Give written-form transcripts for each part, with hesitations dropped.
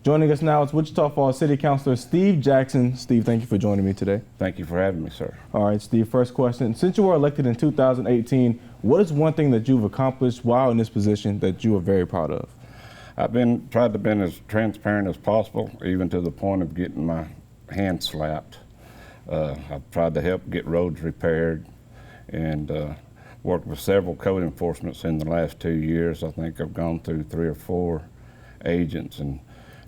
Joining us now is Wichita Falls City Councilor Steve Jackson. Steve, thank you for joining me today. Thank you for having me, sir. All right, Steve, first question. Since you were elected in 2018, what is one thing that you've accomplished while in this position that you are very proud of? I've tried to be as transparent as possible, even to the point of getting my hand slapped. I've tried to help get roads repaired and worked with several code enforcements in the last 2 years. I think I've gone through 3 or 4 agents and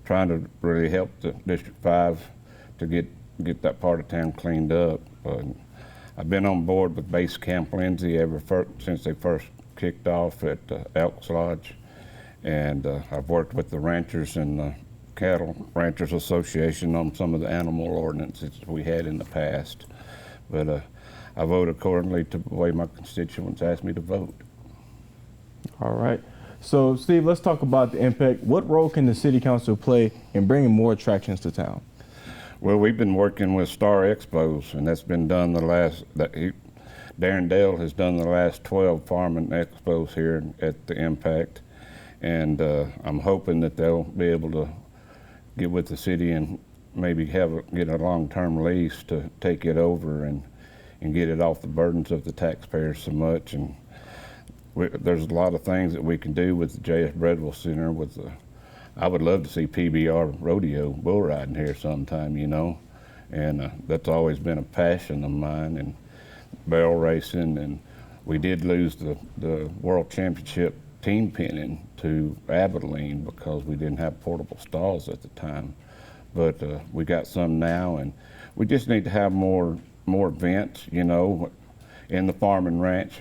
trying to really help the District 5 to get that part of town cleaned up. I've been on board with Base Camp Lindsay since they first kicked off at Elks Lodge, and I've worked with the ranchers and the Cattle Ranchers Association on some of the animal ordinances we had in the past. But I vote accordingly to the way my constituents asked me to vote. All right. So, Steve, let's talk about the impact. What role can the City Council play in bringing more attractions to town? Well, we've been working with Star Expos, and that's been done Darren Dale has done the last 12 farming expos here at the Impact, and I'm hoping that they'll be able to get with the city and maybe get a long-term lease to take it over and get it off the burdens of the taxpayers so much. And there's a lot of things that we can do with the J.S. Bredwell Center. I would love to see PBR rodeo bull riding here sometime, you know, and that's always been a passion of mine, and barrel racing. And we did lose the World Championship team pinning to Abilene because we didn't have portable stalls at the time, but we got some now, and we just need to have more events, you know, in the farm and ranch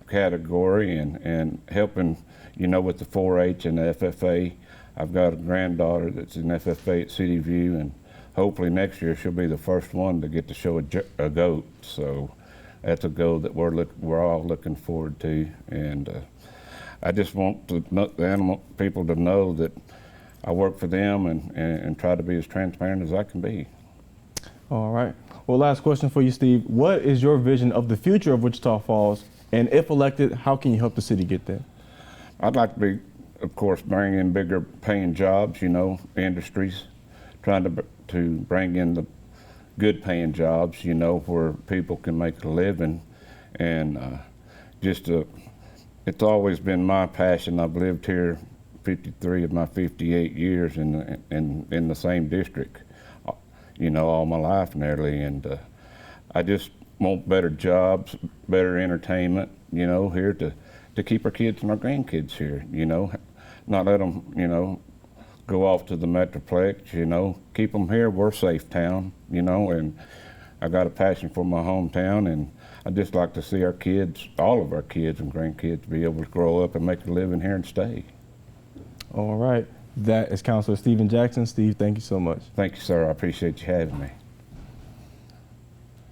category, and helping, you know, with the 4-H and the FFA. I've got a granddaughter that's in FFA at City View, and hopefully next year she'll be the first one to get to show a goat. So that's a goal that we're all looking forward to, and I just want the animal people to know that I work for them and try to be as transparent as I can be. All right. Well, last question for you, Steve. What is your vision of the future of Wichita Falls? And if elected, how can you help the city get there? I'd like to be, of course, bring in bigger paying jobs, you know, industries, trying to bring in the good paying jobs, you know, where people can make a living. And it's always been my passion. I've lived here 53 of my 58 years in the same district, you know, all my life nearly. And I just want better jobs, better entertainment, you know, here to keep our kids and our grandkids here, you know, not let them, you know, go off to the Metroplex, you know, keep them here. We're a safe town, you know, and I got a passion for my hometown, and I just like to see our kids, all of our kids and grandkids, be able to grow up and make a living here and stay. All right. That is Councilor Stephen Jackson. Steve, thank you so much. Thank you, sir. I appreciate you having me.